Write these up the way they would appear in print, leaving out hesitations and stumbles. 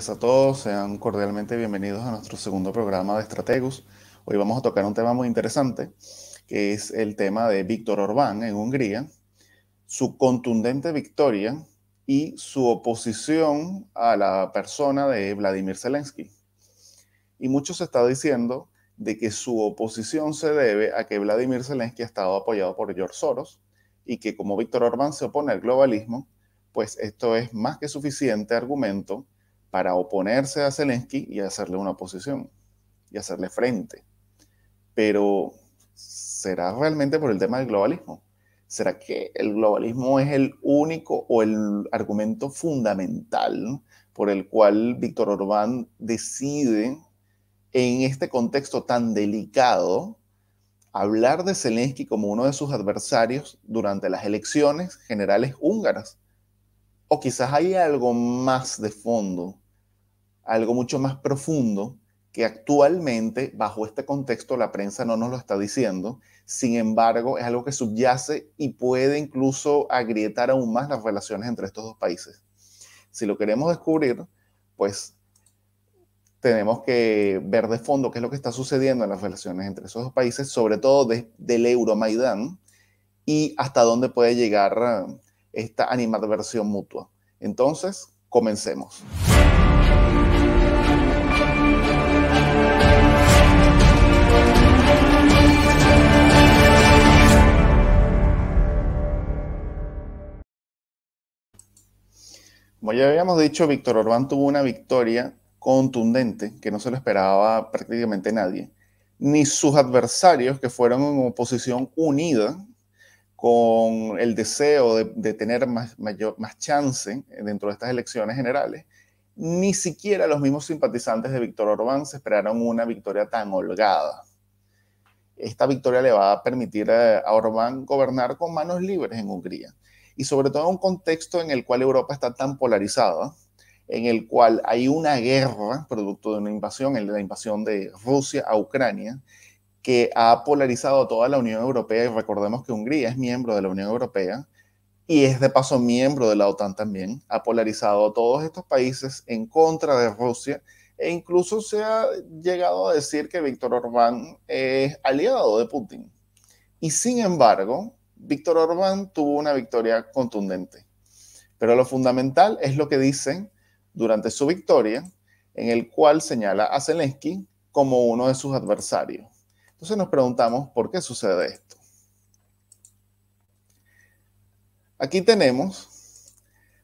días a todos, sean cordialmente bienvenidos a nuestro segundo programa de Estrategus. Hoy vamos a tocar un tema muy interesante, que es el tema de Víctor Orbán en Hungría, su contundente victoria y su oposición a la persona de Vladimir Zelensky. Y mucho se está diciendo de que su oposición se debe a que Vladimir Zelensky ha estado apoyado por George Soros y que como Víctor Orbán se opone al globalismo, pues esto es más que suficiente argumento para oponerse a Zelensky y hacerle una oposición y hacerle frente. Pero, ¿será realmente por el tema del globalismo? ¿Será que el globalismo es el único o el argumento fundamental por el cual Víctor Orbán decide, en este contexto tan delicado, hablar de Zelensky como uno de sus adversarios durante las elecciones generales húngaras? O quizás hay algo más de fondo, algo mucho más profundo que actualmente, bajo este contexto, la prensa no nos lo está diciendo. Sin embargo, es algo que subyace y puede incluso agrietar aún más las relaciones entre estos dos países. Si lo queremos descubrir, pues tenemos que ver de fondo qué es lo que está sucediendo en las relaciones entre esos dos países, sobre todo del Euromaidán, y hasta dónde puede llegar esta animadversión mutua. Entonces, comencemos. Como ya habíamos dicho, Víctor Orbán tuvo una victoria contundente que no se lo esperaba prácticamente nadie, ni sus adversarios, que fueron en oposición unida con el deseo de tener más chance dentro de estas elecciones generales, ni siquiera los mismos simpatizantes de Víctor Orbán se esperaron una victoria tan holgada. Esta victoria le va a permitir a Orbán gobernar con manos libres en Hungría. Y sobre todo en un contexto en el cual Europa está tan polarizada, en el cual hay una guerra producto de una invasión, la invasión de Rusia a Ucrania, que ha polarizado a toda la Unión Europea. Y recordemos que Hungría es miembro de la Unión Europea y es de paso miembro de la OTAN también. Ha polarizado a todos estos países en contra de Rusia e incluso se ha llegado a decir que Víctor Orbán es aliado de Putin. Y sin embargo, Víctor Orbán tuvo una victoria contundente. Pero lo fundamental es lo que dice durante su victoria, en el cual señala a Zelensky como uno de sus adversarios. Entonces nos preguntamos, ¿por qué sucede esto? Aquí tenemos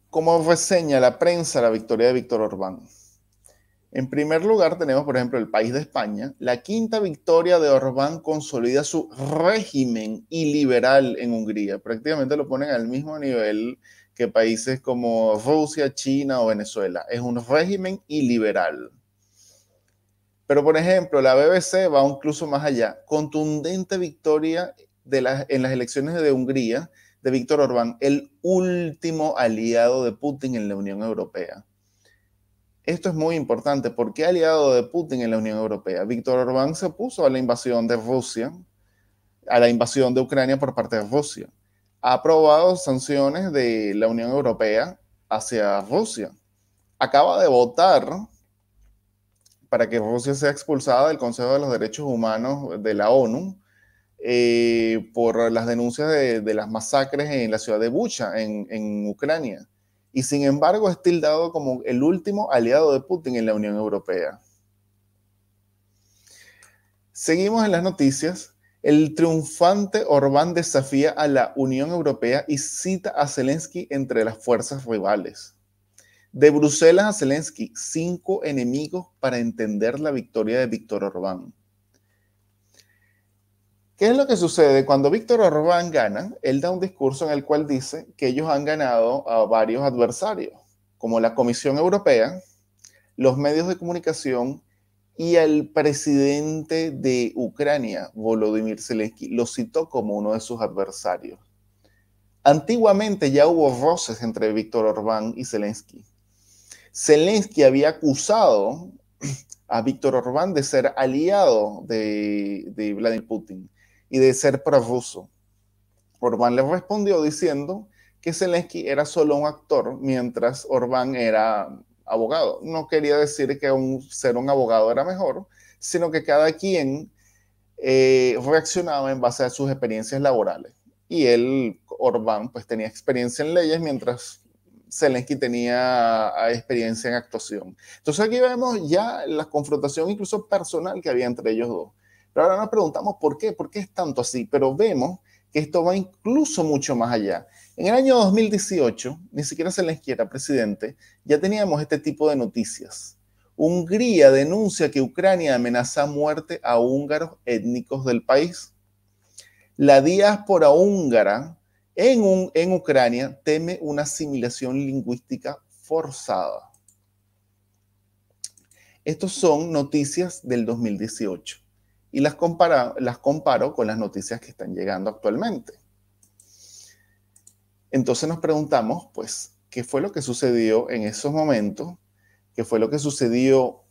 cómo reseña la prensa la victoria de Víctor Orbán. En primer lugar tenemos, por ejemplo, el País de España. La quinta victoria de Orbán consolida su régimen iliberal en Hungría. Prácticamente lo ponen al mismo nivel que países como Rusia, China o Venezuela. Es un régimen iliberal. Pero, por ejemplo, la BBC va incluso más allá. Contundente victoria en las elecciones de Hungría de Víctor Orbán, el último aliado de Putin en la Unión Europea. Esto es muy importante. ¿Por qué aliado de Putin en la Unión Europea? Víctor Orbán se opuso a la invasión de Rusia, a la invasión de Ucrania por parte de Rusia. Ha aprobado sanciones de la Unión Europea hacia Rusia. Acaba de votar para que Rusia sea expulsada del Consejo de los Derechos Humanos de la ONU por las denuncias de las masacres en la ciudad de Bucha, en Ucrania. Y sin embargo es tildado como el último aliado de Putin en la Unión Europea. Seguimos en las noticias. El triunfante Orbán desafía a la Unión Europea y cita a Zelensky entre las fuerzas rivales. De Bruselas a Zelensky, 5 enemigos para entender la victoria de Víctor Orbán. ¿Qué es lo que sucede? Cuando Víctor Orbán gana, él da un discurso en el cual dice que ellos han ganado a varios adversarios, como la Comisión Europea, los medios de comunicación y el presidente de Ucrania, Volodymyr Zelensky, lo citó como uno de sus adversarios. Antiguamente ya hubo roces entre Víctor Orbán y Zelensky. Zelensky había acusado a Víctor Orbán de ser aliado de Vladimir Putin y de ser prorruso. Orbán le respondió diciendo que Zelensky era solo un actor, mientras Orbán era abogado. No quería decir que ser un abogado era mejor, sino que cada quien reaccionaba en base a sus experiencias laborales. Y él, Orbán, pues tenía experiencia en leyes, mientras Zelensky tenía experiencia en actuación. Entonces aquí vemos ya la confrontación incluso personal que había entre ellos dos. Pero ahora nos preguntamos por qué es tanto así, pero vemos que esto va incluso mucho más allá. En el año 2018, ni siquiera Zelensky era presidente, ya teníamos este tipo de noticias. Hungría denuncia que Ucrania amenaza a muerte a húngaros étnicos del país. La diáspora húngara en Ucrania teme una asimilación lingüística forzada. Estos son noticias del 2018 y las comparo con las noticias que están llegando actualmente. Entonces nos preguntamos, pues, ¿qué fue lo que sucedió en esos momentos? ¿Qué fue lo que sucedió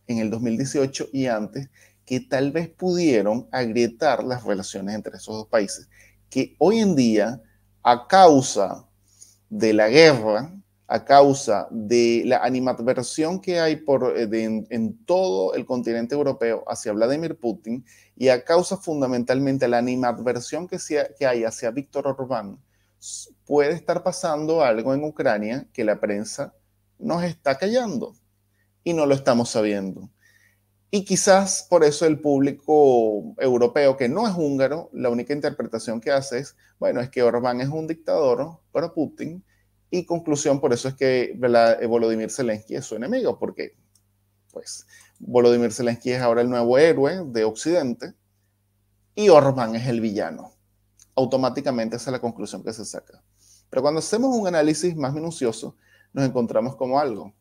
en el 2018 y antes, que tal vez pudieron agrietar las relaciones entre esos dos países, que hoy en día, a causa de la guerra, a causa de la animadversión que hay en todo el continente europeo hacia Vladimir Putin, y a causa fundamentalmente de la animadversión que hay hacia Víctor Orbán, puede estar pasando algo en Ucrania que la prensa nos está callando y no lo estamos sabiendo. Y quizás por eso el público europeo, que no es húngaro, la única interpretación que hace es, bueno, es que Orbán es un dictador para Putin, y conclusión, por eso es que Volodymyr Zelensky es su enemigo, porque pues Volodymyr Zelensky es ahora el nuevo héroe de Occidente y Orbán es el villano. Automáticamente esa es la conclusión que se saca. Pero cuando hacemos un análisis más minucioso, nos encontramos como algo.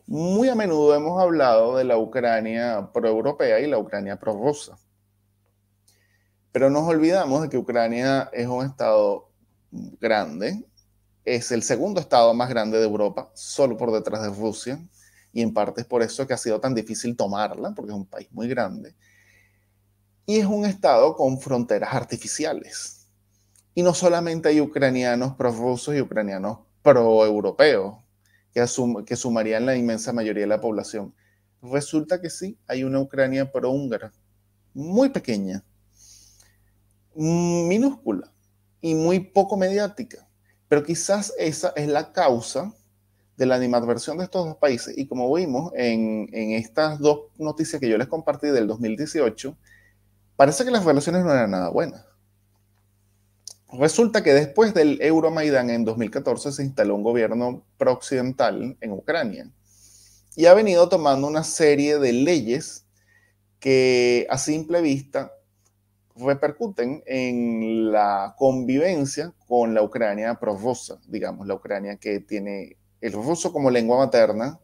Muy a menudo hemos hablado de la Ucrania pro-europea y la Ucrania pro-rusa. Pero nos olvidamos de que Ucrania es un estado grande, es el segundo estado más grande de Europa, solo por detrás de Rusia, y en parte es por eso que ha sido tan difícil tomarla, porque es un país muy grande. Y es un estado con fronteras artificiales. Y no solamente hay ucranianos pro-rusos y ucranianos pro-europeos, que sumarían la inmensa mayoría de la población. Resulta que sí, hay una Ucrania pro-húngara, muy pequeña, minúscula y muy poco mediática. Pero quizás esa es la causa de la animadversión de estos dos países. Y como vimos en estas dos noticias que yo les compartí del 2018, parece que las relaciones no eran nada buenas. Resulta que después del Euromaidán en 2014 se instaló un gobierno pro-occidental en Ucrania y ha venido tomando una serie de leyes que a simple vista repercuten en la convivencia con la Ucrania pro-rusa, digamos, la Ucrania que tiene el ruso como lengua materna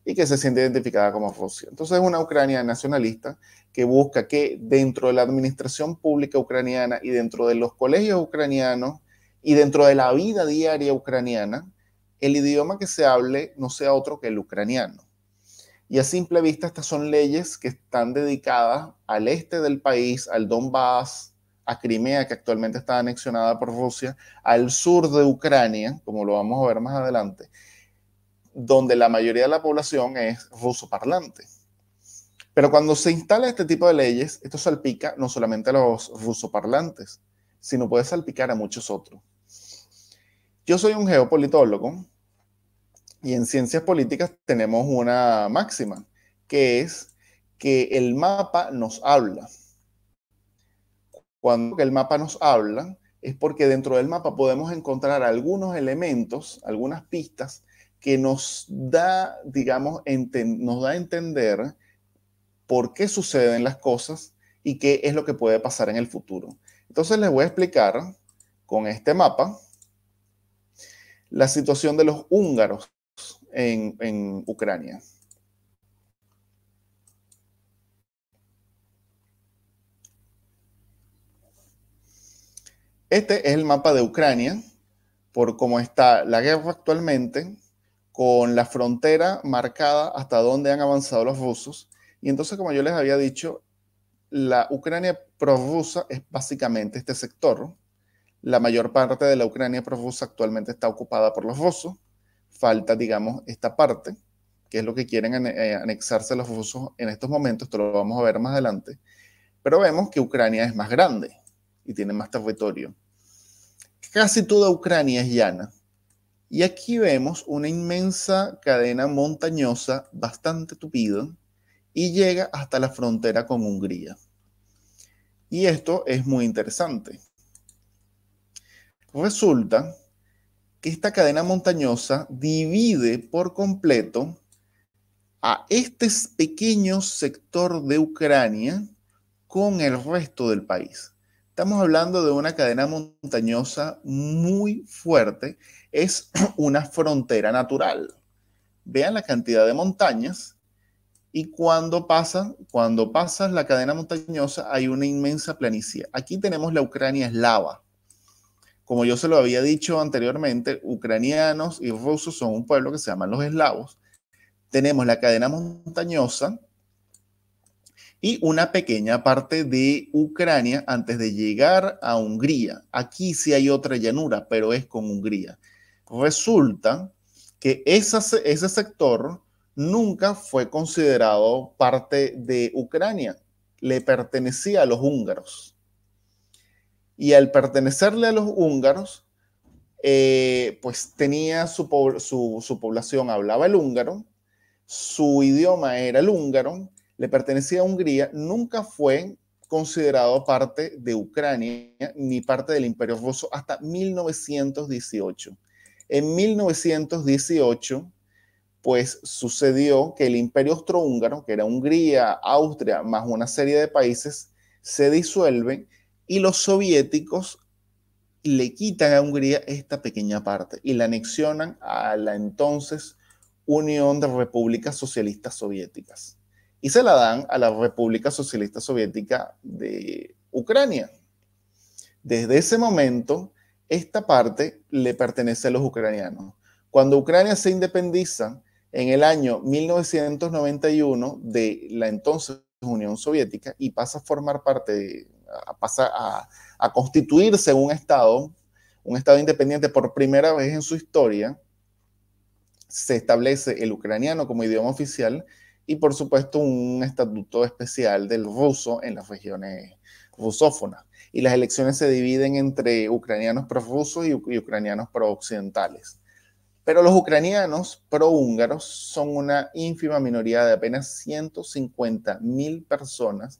y que se siente identificada como Rusia. Entonces es una Ucrania nacionalista que busca que dentro de la administración pública ucraniana y dentro de los colegios ucranianos y dentro de la vida diaria ucraniana, el idioma que se hable no sea otro que el ucraniano. Y a simple vista estas son leyes que están dedicadas al este del país, al Donbass, a Crimea, que actualmente está anexionada por Rusia, al sur de Ucrania, como lo vamos a ver más adelante, donde la mayoría de la población es ruso parlante. Pero cuando se instala este tipo de leyes, esto salpica no solamente a los rusoparlantes, sino puede salpicar a muchos otros. Yo soy un geopolitólogo y en ciencias políticas tenemos una máxima, que es que el mapa nos habla. Cuando el mapa nos habla, es porque dentro del mapa podemos encontrar algunos elementos, algunas pistas que nos da, digamos, nos da a entender por qué suceden las cosas y qué es lo que puede pasar en el futuro. Entonces les voy a explicar con este mapa la situación de los húngaros en Ucrania. Este es el mapa de Ucrania, por cómo está la guerra actualmente, con la frontera marcada hasta dónde han avanzado los rusos. Y entonces, como yo les había dicho, la Ucrania prorrusa es básicamente este sector. La mayor parte de la Ucrania prorrusa actualmente está ocupada por los rusos. Falta, digamos, esta parte. que es lo que quieren anexarse los rusos en estos momentos, esto lo vamos a ver más adelante, pero vemos que Ucrania es más grande y tiene más territorio. Casi toda Ucrania es llana. Y aquí vemos una inmensa cadena montañosa bastante tupida y llega hasta la frontera con Hungría. Y esto es muy interesante. Resulta que esta cadena montañosa divide por completo a este pequeño sector de Ucrania con el resto del país. Estamos hablando de una cadena montañosa muy fuerte. Es una frontera natural. Vean la cantidad de montañas y cuando pasas la cadena montañosa hay una inmensa planicie. Aquí tenemos la Ucrania eslava. Como yo se lo había dicho anteriormente, ucranianos y rusos son un pueblo que se llaman los eslavos. Tenemos la cadena montañosa y una pequeña parte de Ucrania antes de llegar a Hungría. Aquí sí hay otra llanura, pero es con Hungría. Resulta que ese sector nunca fue considerado parte de Ucrania, le pertenecía a los húngaros. Y al pertenecerle a los húngaros, pues tenía su población, hablaba el húngaro, su idioma era el húngaro, le pertenecía a Hungría, nunca fue considerado parte de Ucrania ni parte del Imperio Ruso hasta 1918. En 1918, pues sucedió que el Imperio Austrohúngaro, que era Hungría, Austria, más una serie de países, se disuelven y los soviéticos le quitan a Hungría esta pequeña parte y la anexionan a la entonces Unión de Repúblicas Socialistas Soviéticas. Y se la dan a la República Socialista Soviética de Ucrania. Desde ese momento, esta parte le pertenece a los ucranianos. Cuando Ucrania se independiza en el año 1991 de la entonces Unión Soviética y pasa a formar parte, pasa a constituirse un estado independiente por primera vez en su historia, se establece el ucraniano como idioma oficial y por supuesto un estatuto especial del ruso en las regiones rusófonas. Y las elecciones se dividen entre ucranianos prorrusos y ucranianos pro-occidentales. Pero los ucranianos pro-húngaros son una ínfima minoría de apenas 150.000 personas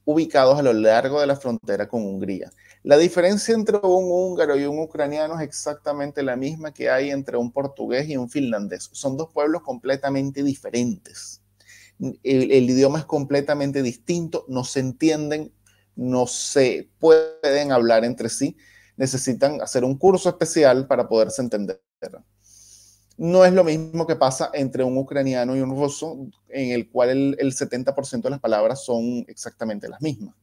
ubicados a lo largo de la frontera con Hungría. La diferencia entre un húngaro y un ucraniano es exactamente la misma que hay entre un portugués y un finlandés. Son dos pueblos completamente diferentes. El idioma es completamente distinto, no se entienden, no se pueden hablar entre sí, necesitan hacer un curso especial para poderse entender. No es lo mismo que pasa entre un ucraniano y un ruso, en el cual el 70% de las palabras son exactamente las mismas.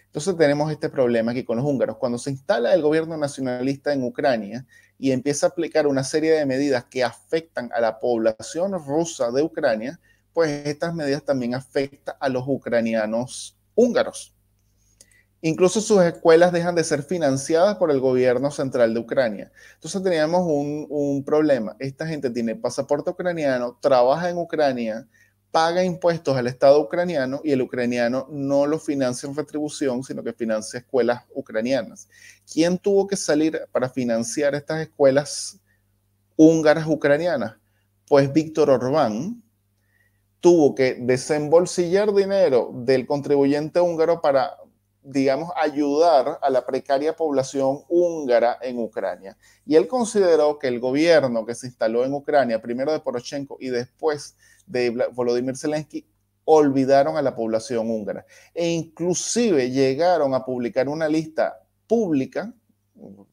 Entonces tenemos este problema aquí con los húngaros. Cuando se instala el gobierno nacionalista en Ucrania y empieza a aplicar una serie de medidas que afectan a la población rusa de Ucrania, pues estas medidas también afectan a los ucranianos húngaros. Incluso sus escuelas dejan de ser financiadas por el gobierno central de Ucrania. Entonces teníamos un problema. Esta gente tiene pasaporte ucraniano, trabaja en Ucrania, paga impuestos al Estado ucraniano y el ucraniano no lo financia en retribución, sino que financia escuelas ucranianas. ¿Quién tuvo que salir para financiar estas escuelas húngaras ucranianas? Pues Víctor Orbán tuvo que desembolsillar dinero del contribuyente húngaro para, digamos, ayudar a la precaria población húngara en Ucrania. Y él consideró que el gobierno que se instaló en Ucrania, primero de Poroshenko y después de Volodymyr Zelensky, olvidaron a la población húngara. E inclusive llegaron a publicar una lista pública,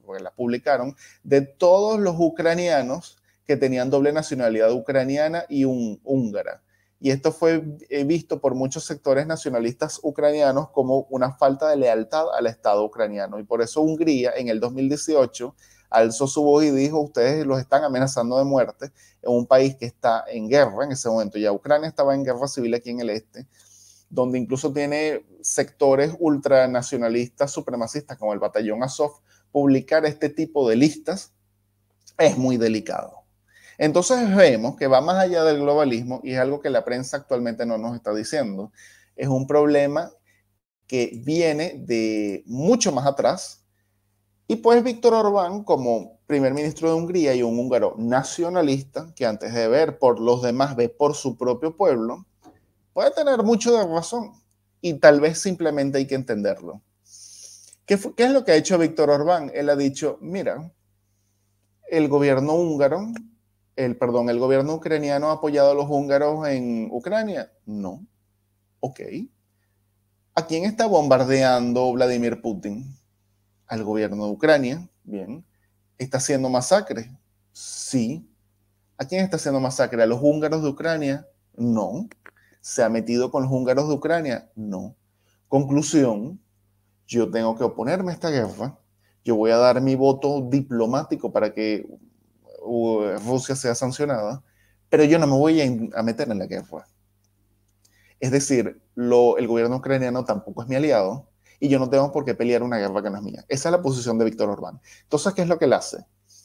porque la publicaron, de todos los ucranianos que tenían doble nacionalidad ucraniana y húngara. Y esto fue visto por muchos sectores nacionalistas ucranianos como una falta de lealtad al Estado ucraniano. Y por eso Hungría en el 2018 alzó su voz y dijo, ustedes los están amenazando de muerte en un país que está en guerra en ese momento. Ya Ucrania estaba en guerra civil aquí en el este, donde incluso tiene sectores ultranacionalistas supremacistas como el batallón Azov. Publicar este tipo de listas es muy delicado. Entonces vemos que va más allá del globalismo y es algo que la prensa actualmente no nos está diciendo. Es un problema que viene de mucho más atrás. Y pues Víctor Orbán, como primer ministro de Hungría y un húngaro nacionalista, que antes de ver por los demás ve por su propio pueblo, puede tener mucho de razón y tal vez simplemente hay que entenderlo. ¿Qué es lo que ha hecho Víctor Orbán? Él ha dicho, mira, el gobierno húngaro, el gobierno ucraniano ha apoyado a los húngaros en Ucrania. No. Ok. ¿A quién está bombardeando Vladimir Putin? Al gobierno de Ucrania. Bien. ¿Está haciendo masacre? Sí. ¿A quién está haciendo masacre? ¿A los húngaros de Ucrania? No. ¿Se ha metido con los húngaros de Ucrania? No. Conclusión, yo tengo que oponerme a esta guerra. Yo voy a dar mi voto diplomático para que Rusia sea sancionada, pero yo no me voy a meter en la guerra. Es decir, el gobierno ucraniano tampoco es mi aliado y yo no tengo por qué pelear una guerra que no es mía. Esa es la posición de Víctor Orbán. Entonces, ¿qué es lo que él hace?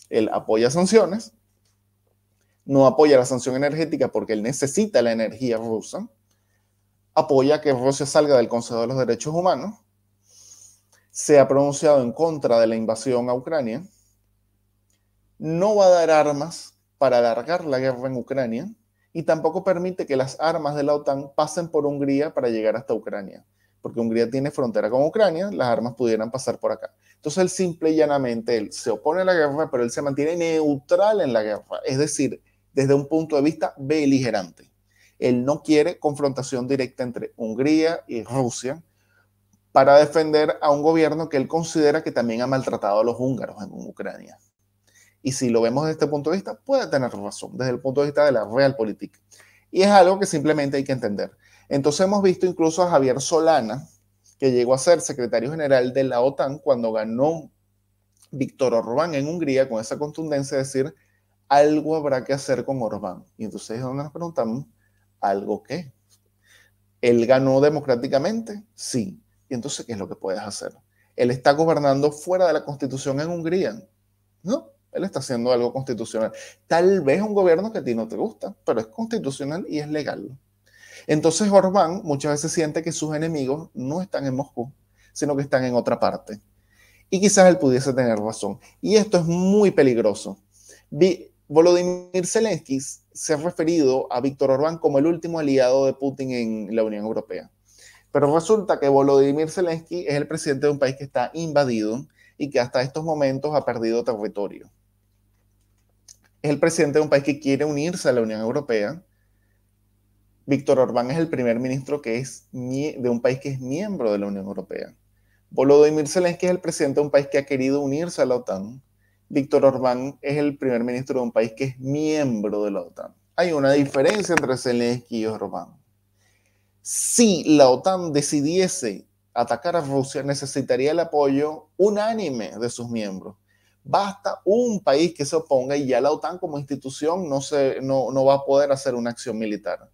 Él apoya sanciones, no apoya la sanción energética porque él necesita la energía rusa, apoya que Rusia salga del Consejo de los Derechos Humanos, se ha pronunciado en contra de la invasión a Ucrania, no va a dar armas para alargar la guerra en Ucrania y tampoco permite que las armas de la OTAN pasen por Hungría para llegar hasta Ucrania, porque Hungría tiene frontera con Ucrania, las armas pudieran pasar por acá. Entonces él simple y llanamente él se opone a la guerra, pero él se mantiene neutral en la guerra, es decir, desde un punto de vista beligerante. Él no quiere confrontación directa entre Hungría y Rusia para defender a un gobierno que él considera que también ha maltratado a los húngaros en Ucrania. Y si lo vemos desde este punto de vista, puede tener razón, desde el punto de vista de la realpolitik. Y es algo que simplemente hay que entender. Entonces hemos visto incluso a Javier Solana, que llegó a ser secretario general de la OTAN cuando ganó Víctor Orbán en Hungría, con esa contundencia de decir, algo habrá que hacer con Orbán. Y entonces es donde nos preguntamos, ¿algo qué? ¿Él ganó democráticamente? Sí. ¿Y entonces qué es lo que puedes hacer? ¿Él está gobernando fuera de la constitución en Hungría? No, él está haciendo algo constitucional. Tal vez un gobierno que a ti no te gusta, pero es constitucional y es legal. Entonces Orbán muchas veces siente que sus enemigos no están en Moscú, sino que están en otra parte. Y quizás él pudiese tener razón. Y esto es muy peligroso. Volodymyr Zelensky se ha referido a Víctor Orbán como el último aliado de Putin en la Unión Europea. Pero resulta que Volodymyr Zelensky es el presidente de un país que está invadido y que hasta estos momentos ha perdido territorio. Es el presidente de un país que quiere unirse a la Unión Europea. Víctor Orbán es el primer ministro que es de un país que es miembro de la Unión Europea. Volodymyr Zelensky es el presidente de un país que ha querido unirse a la OTAN. Víctor Orbán es el primer ministro de un país que es miembro de la OTAN. Hay una diferencia entre Zelensky y Orbán. Si la OTAN decidiese atacar a Rusia, necesitaría el apoyo unánime de sus miembros. Basta un país que se oponga y ya la OTAN como institución no va a poder hacer una acción militar.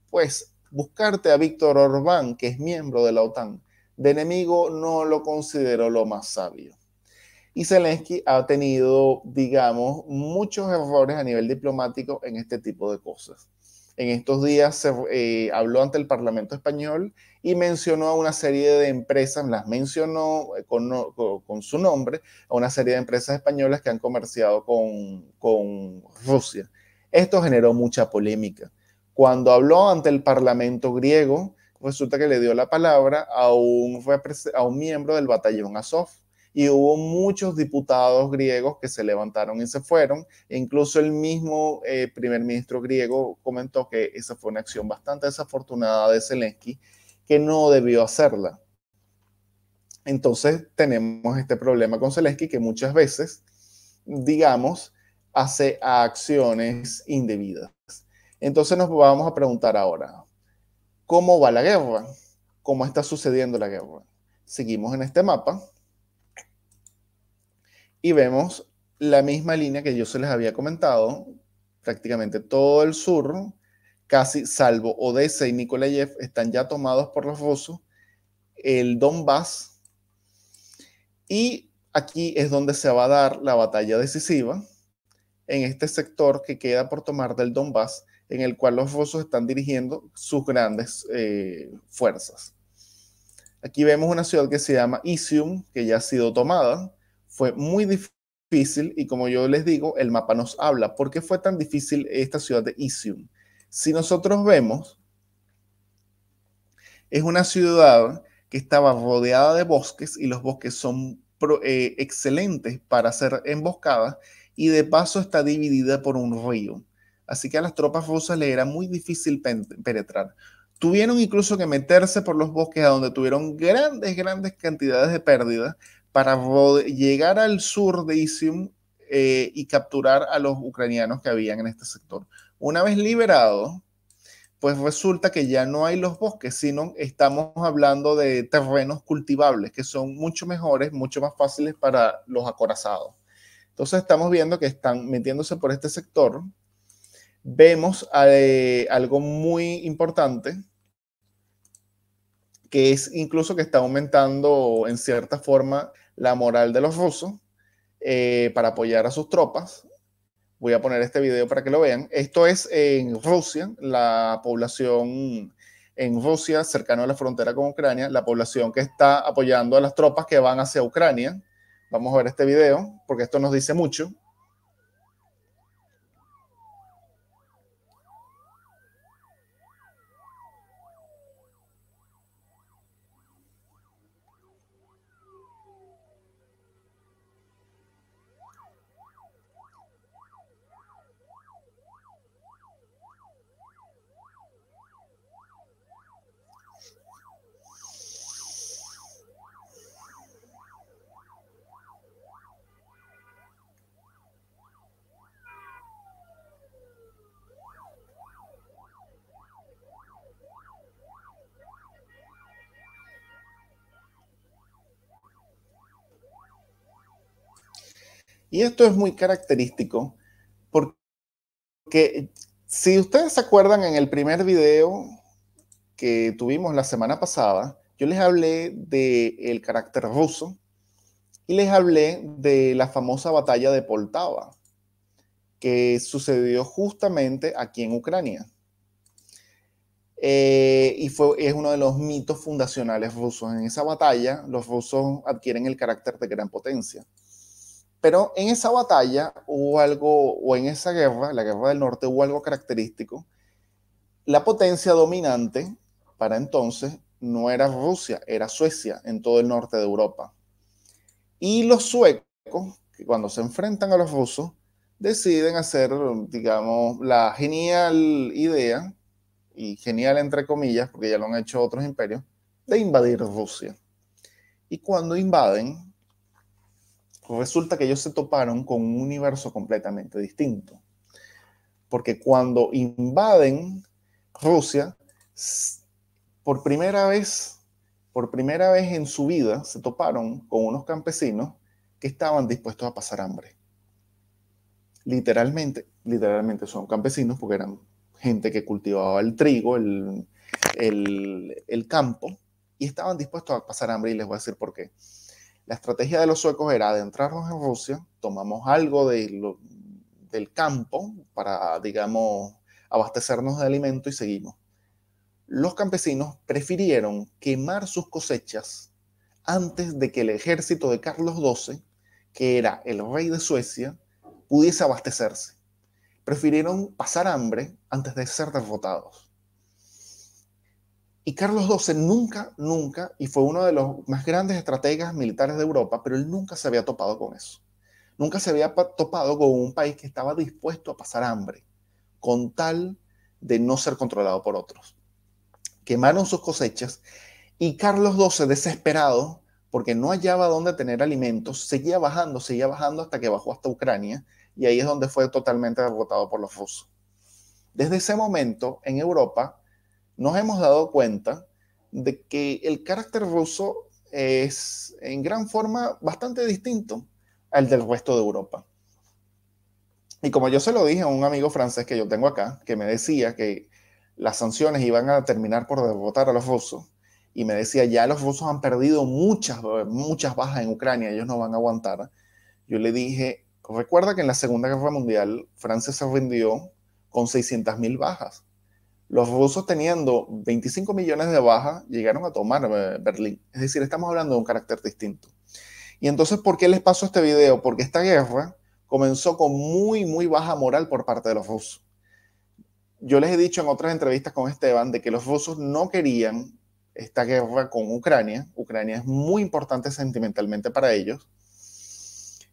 Pues buscarte a Víctor Orbán, que es miembro de la OTAN, de enemigo no lo considero lo más sabio. Y Zelensky ha tenido, digamos, muchos errores a nivel diplomático en este tipo de cosas. En estos días se habló ante el Parlamento español y mencionó a una serie de empresas, las mencionó con su nombre, a una serie de empresas españolas que han comerciado con Rusia. Esto generó mucha polémica. Cuando habló ante el Parlamento griego, resulta que le dio la palabra a un miembro del batallón Azov y hubo muchos diputados griegos que se levantaron y se fueron. E incluso el mismo primer ministro griego comentó que esa fue una acción bastante desafortunada de Zelensky, que no debió hacerla. Entonces tenemos este problema con Zelensky que muchas veces, digamos, hace acciones indebidas. Entonces nos vamos a preguntar ahora, ¿cómo va la guerra? ¿Cómo está sucediendo la guerra? Seguimos en este mapa y vemos la misma línea que yo se les había comentado, prácticamente todo el sur, casi salvo Odessa y Nikolaev, están ya tomados por los rusos, el Donbass, y aquí es donde se va a dar la batalla decisiva en este sector que queda por tomar del Donbass, en el cual los rusos están dirigiendo sus grandes fuerzas. Aquí vemos una ciudad que se llama Izium, que ya ha sido tomada. Fue muy difícil y como yo les digo, el mapa nos habla. ¿Por qué fue tan difícil esta ciudad de Izium? Si nosotros vemos, es una ciudad que estaba rodeada de bosques y los bosques son excelentes para hacer emboscadas y de paso está dividida por un río. Así que a las tropas rusas le era muy difícil penetrar. Tuvieron incluso que meterse por los bosques a donde tuvieron grandes cantidades de pérdidas para llegar al sur de Izium y capturar a los ucranianos que habían en este sector. Una vez liberados, pues resulta que ya no hay los bosques, sino estamos hablando de terrenos cultivables que son mucho mejores, mucho más fáciles para los acorazados. Entonces estamos viendo que están metiéndose por este sector. Vemos algo muy importante, que es incluso que está aumentando en cierta forma la moral de los rusos para apoyar a sus tropas. Voy a poner este video para que lo vean. Esto es en Rusia, la población en Rusia, cercano a la frontera con Ucrania, la población que está apoyando a las tropas que van hacia Ucrania. Vamos a ver este video, porque esto nos dice mucho. Y esto es muy característico porque si ustedes se acuerdan en el primer video que tuvimos la semana pasada, yo les hablé del carácter ruso y les hablé de la famosa batalla de Poltava, que sucedió justamente aquí en Ucrania. Es uno de los mitos fundacionales rusos. En esa batalla, los rusos adquieren el carácter de gran potencia. Pero en esa batalla hubo algo, o en esa guerra, la guerra del norte, hubo algo característico. La potencia dominante para entonces no era Rusia, era Suecia en todo el norte de Europa. Y los suecos, que cuando se enfrentan a los rusos, deciden hacer, digamos, la genial idea, y genial entre comillas, porque ya lo han hecho otros imperios, de invadir Rusia. Y cuando invaden, resulta que ellos se toparon con un universo completamente distinto. Porque cuando invaden Rusia, por primera vez en su vida, se toparon con unos campesinos que estaban dispuestos a pasar hambre. Literalmente son campesinos porque eran gente que cultivaba el trigo, el campo, y estaban dispuestos a pasar hambre, y les voy a decir por qué. La estrategia de los suecos era adentrarnos en Rusia, tomamos algo del campo para, digamos, abastecernos de alimento y seguimos. Los campesinos prefirieron quemar sus cosechas antes de que el ejército de Carlos XII, que era el rey de Suecia, pudiese abastecerse. Prefirieron pasar hambre antes de ser derrotados. Y Carlos XII nunca, y fue uno de los más grandes estrategas militares de Europa, pero él nunca se había topado con eso. Nunca se había topado con un país que estaba dispuesto a pasar hambre, con tal de no ser controlado por otros. Quemaron sus cosechas y Carlos XII, desesperado, porque no hallaba dónde tener alimentos, seguía bajando hasta que bajó hasta Ucrania, y ahí es donde fue totalmente derrotado por los rusos. Desde ese momento, en Europa, nos hemos dado cuenta de que el carácter ruso es en gran forma bastante distinto al del resto de Europa. Y como yo se lo dije a un amigo francés que yo tengo acá, que me decía que las sanciones iban a terminar por derrotar a los rusos, y me decía, ya los rusos han perdido muchas bajas en Ucrania, ellos no van a aguantar. Yo le dije, Recuerda que en la Segunda Guerra Mundial Francia se rindió con 600.000 bajas. Los rusos, teniendo 25 millones de bajas, llegaron a tomar Berlín. Es decir, estamos hablando de un carácter distinto. Y entonces, ¿por qué les paso este video? Porque esta guerra comenzó con muy baja moral por parte de los rusos. Yo les he dicho en otras entrevistas con Esteban de que los rusos no querían esta guerra con Ucrania. Ucrania es muy importante sentimentalmente para ellos.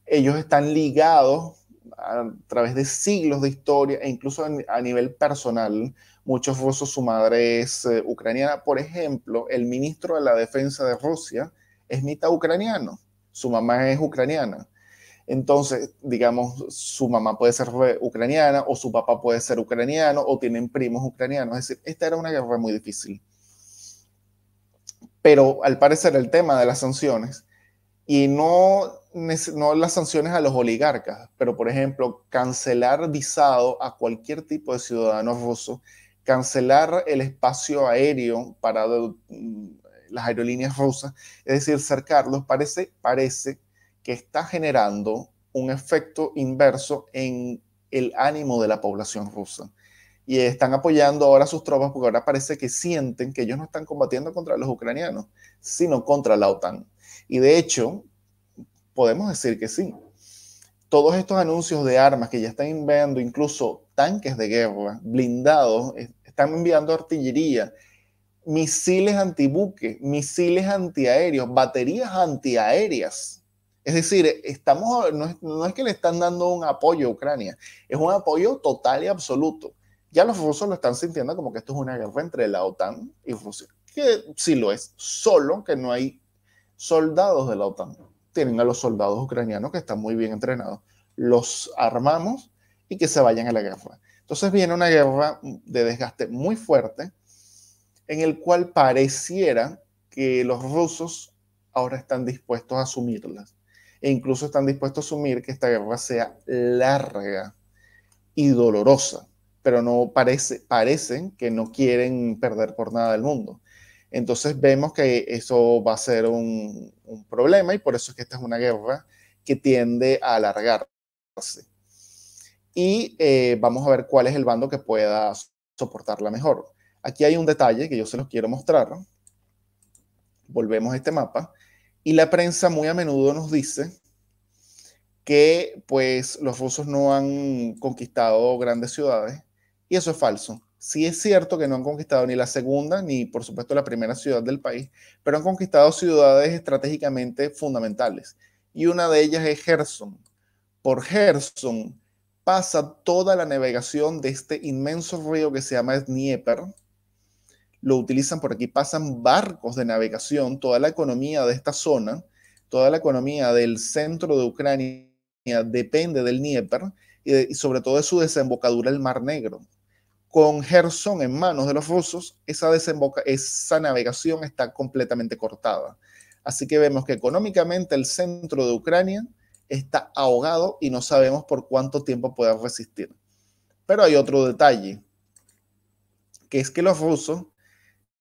Ellos están ligados a través de siglos de historia e incluso a nivel personal. Muchos rusos, su madre es ucraniana. Por ejemplo, el ministro de la defensa de Rusia es mitad ucraniano. Su mamá es ucraniana. Entonces, digamos, su mamá puede ser ucraniana o su papá puede ser ucraniano o tienen primos ucranianos. Es decir, esta era una guerra muy difícil. Pero al parecer el tema de las sanciones, y no las sanciones a los oligarcas, pero por ejemplo, cancelar visado a cualquier tipo de ciudadano ruso, cancelar el espacio aéreo para las aerolíneas rusas, es decir, cercarlos, parece que está generando un efecto inverso en el ánimo de la población rusa. Y están apoyando ahora a sus tropas porque ahora parece que sienten que ellos no están combatiendo contra los ucranianos, sino contra la OTAN. Y de hecho, podemos decir que sí. Todos estos anuncios de armas que ya están enviando, incluso tanques de guerra, blindados, están enviando artillería, misiles antibuque, misiles antiaéreos, baterías antiaéreas. Es decir, no es que le están dando un apoyo a Ucrania, es un apoyo total y absoluto. Ya los rusos lo están sintiendo como que esto es una guerra entre la OTAN y Rusia, que sí lo es, solo que no hay soldados de la OTAN. Tienen a los soldados ucranianos que están muy bien entrenados, los armamos y que se vayan a la guerra. Entonces viene una guerra de desgaste muy fuerte en el cual pareciera que los rusos ahora están dispuestos a asumirlas e incluso están dispuestos a asumir que esta guerra sea larga y dolorosa, pero no parecen que no quieren perder por nada del mundo. Entonces vemos que eso va a ser un problema y por eso es que esta es una guerra que tiende a alargarse. Y vamos a ver cuál es el bando que pueda soportarla mejor. Aquí hay un detalle que yo se los quiero mostrar. Volvemos a este mapa. Y la prensa muy a menudo nos dice que pues los rusos no han conquistado grandes ciudades. Y eso es falso. Sí es cierto que no han conquistado ni la segunda ni por supuesto la primera ciudad del país, pero han conquistado ciudades estratégicamente fundamentales. Y una de ellas es Gerson. Por Gerson pasa toda la navegación de este inmenso río que se llama Dnieper. Lo utilizan por aquí, pasan barcos de navegación, toda la economía de esta zona, toda la economía del centro de Ucrania depende del Dnieper y sobre todo de su desembocadura el Mar Negro. Con Gerson en manos de los rusos, esa navegación está completamente cortada. Así que vemos que económicamente el centro de Ucrania está ahogado y no sabemos por cuánto tiempo pueda resistir. Pero hay otro detalle, que es que los rusos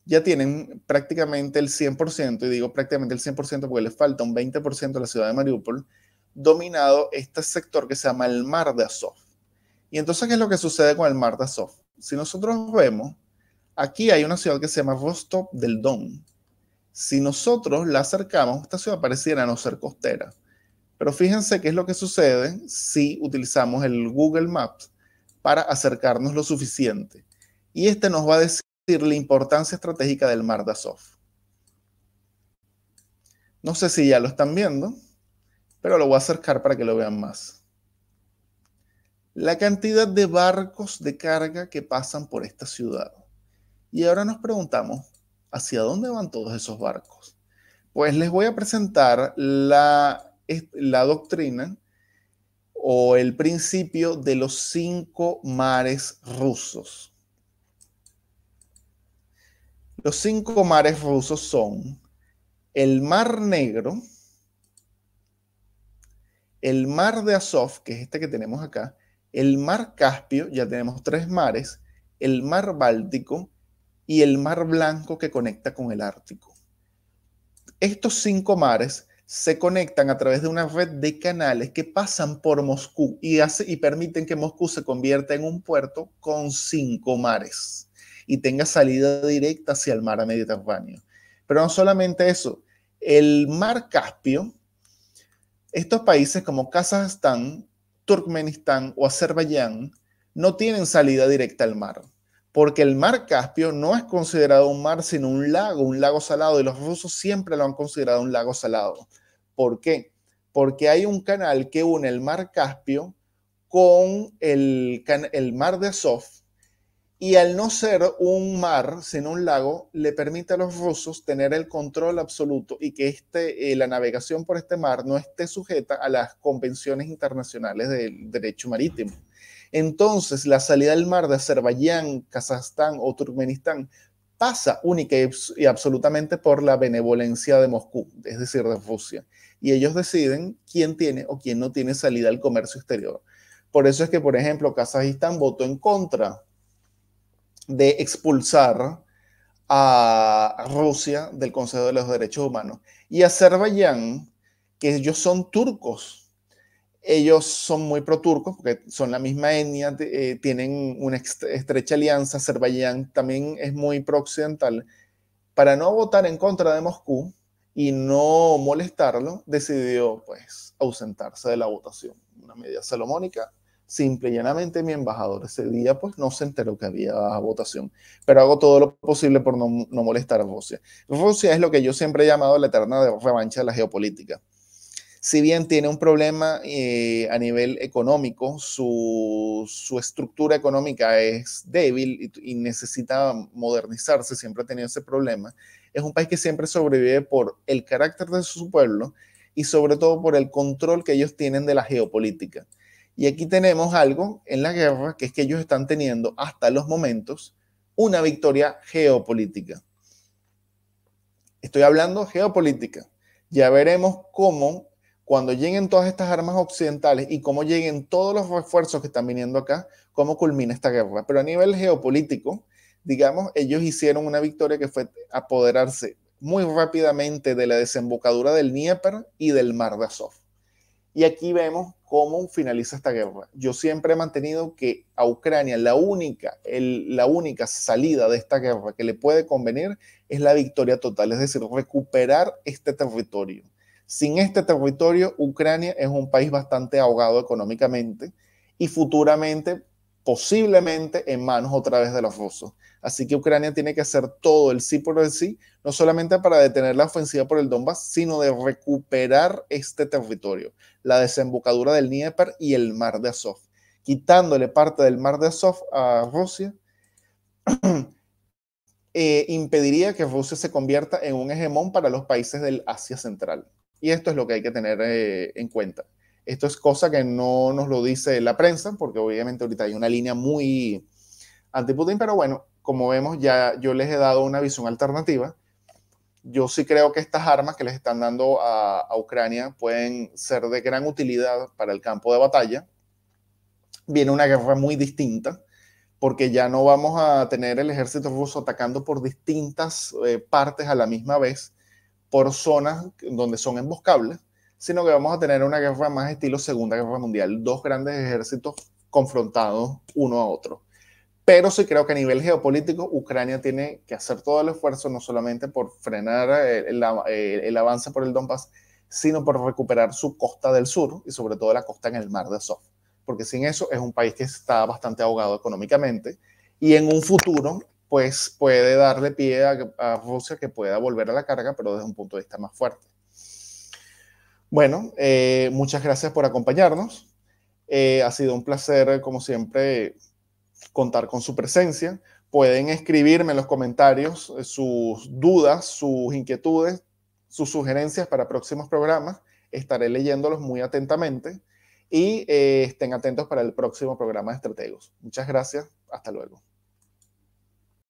ya tienen prácticamente el 100%, y digo prácticamente el 100% porque les falta un 20% de la ciudad de Mariupol, dominado este sector que se llama el Mar de Azov. Y entonces, ¿qué es lo que sucede con el Mar de Azov? Si nosotros vemos, aquí hay una ciudad que se llama Rostov del Don. Si nosotros la acercamos, esta ciudad pareciera no ser costera. Pero fíjense qué es lo que sucede si utilizamos el Google Maps para acercarnos lo suficiente. Y este nos va a decir la importancia estratégica del Mar de Azov. No sé si ya lo están viendo, pero lo voy a acercar para que lo vean más. La cantidad de barcos de carga que pasan por esta ciudad. Y ahora nos preguntamos, ¿hacia dónde van todos esos barcos? Pues les voy a presentar la doctrina o el principio de los 5 mares rusos. Los 5 mares rusos son el Mar Negro, el Mar de Azov, que es este que tenemos acá, el Mar Caspio, ya tenemos 3 mares, el Mar Báltico y el Mar Blanco que conecta con el Ártico. Estos 5 mares se conectan a través de una red de canales que pasan por Moscú y permiten que Moscú se convierta en un puerto con 5 mares y tenga salida directa hacia el mar Mediterráneo. Pero no solamente eso, el mar Caspio, estos países como Kazajstán, Turkmenistán o Azerbaiyán no tienen salida directa al mar, porque el mar Caspio no es considerado un mar, sino un lago salado, y los rusos siempre lo han considerado un lago salado. ¿Por qué? Porque hay un canal que une el mar Caspio con el mar de Azov, y al no ser un mar, sino un lago, le permite a los rusos tener el control absoluto y que la navegación por este mar no esté sujeta a las convenciones internacionales del derecho marítimo. Entonces, la salida del mar de Azerbaiyán, Kazajstán o Turkmenistán pasa única y absolutamente por la benevolencia de Moscú, es decir, de Rusia. Y ellos deciden quién tiene o quién no tiene salida al comercio exterior. Por eso es que, por ejemplo, Kazajistán votó en contra de expulsar a Rusia del Consejo de los Derechos Humanos. Y Azerbaiyán, que ellos son turcos, ellos son muy pro-turcos porque son la misma etnia, tienen una estrecha alianza. Azerbaiyán también es muy pro-occidental. Para no votar en contra de Moscú y no molestarlo, decidió pues ausentarse de la votación. Una medida salomónica. Simple y llanamente mi embajador ese día pues no se enteró que había votación, pero hago todo lo posible por no molestar a Rusia. Rusia es lo que yo siempre he llamado la eterna revancha de la geopolítica. Si bien tiene un problema a nivel económico, su estructura económica es débil y necesita modernizarse, siempre ha tenido ese problema. Es un país que siempre sobrevive por el carácter de su pueblo y sobre todo por el control que ellos tienen de la geopolítica. Y aquí tenemos algo en la guerra, que es que ellos están teniendo hasta los momentos una victoria geopolítica. Estoy hablando geopolítica. Ya veremos cómo, cuando lleguen todas estas armas occidentales y cómo lleguen todos los refuerzos que están viniendo acá, cómo culmina esta guerra. Pero a nivel geopolítico, digamos, ellos hicieron una victoria que fue apoderarse muy rápidamente de la desembocadura del Dnieper y del mar de Azov. Y aquí vemos cómo finaliza esta guerra. Yo siempre he mantenido que a Ucrania la única salida de esta guerra que le puede convenir es la victoria total, es decir, recuperar este territorio. Sin este territorio, Ucrania es un país bastante ahogado económicamente y futuramente, posiblemente, en manos otra vez de los rusos. Así que Ucrania tiene que hacer todo el sí por el sí, no solamente para detener la ofensiva por el Donbass, sino de recuperar este territorio, la desembocadura del Dnieper y el mar de Azov. Quitándole parte del mar de Azov a Rusia, impediría que Rusia se convierta en un hegemón para los países del Asia Central. Y esto es lo que hay que tener en cuenta. Esto es cosa que no nos lo dice la prensa, porque obviamente ahorita hay una línea muy anti-Putin, pero bueno, como vemos, ya yo les he dado una visión alternativa. Yo sí creo que estas armas que les están dando a Ucrania pueden ser de gran utilidad para el campo de batalla. Viene una guerra muy distinta, porque ya no vamos a tener el ejército ruso atacando por distintas partes a la misma vez, por zonas donde son emboscables, sino que vamos a tener una guerra más estilo Segunda Guerra Mundial, dos grandes ejércitos confrontados uno a otro. Pero sí creo que a nivel geopolítico Ucrania tiene que hacer todo el esfuerzo, no solamente por frenar el avance por el Donbass, sino por recuperar su costa del sur y sobre todo la costa en el mar de Azov. Porque sin eso es un país que está bastante ahogado económicamente y en un futuro pues puede darle pie a Rusia que pueda volver a la carga, pero desde un punto de vista más fuerte. Bueno, muchas gracias por acompañarnos. Ha sido un placer, como siempre, contar con su presencia. Pueden escribirme en los comentarios sus dudas, sus inquietudes, sus sugerencias para próximos programas. Estaré leyéndolos muy atentamente y estén atentos para el próximo programa de Estrategos. Muchas gracias. Hasta luego.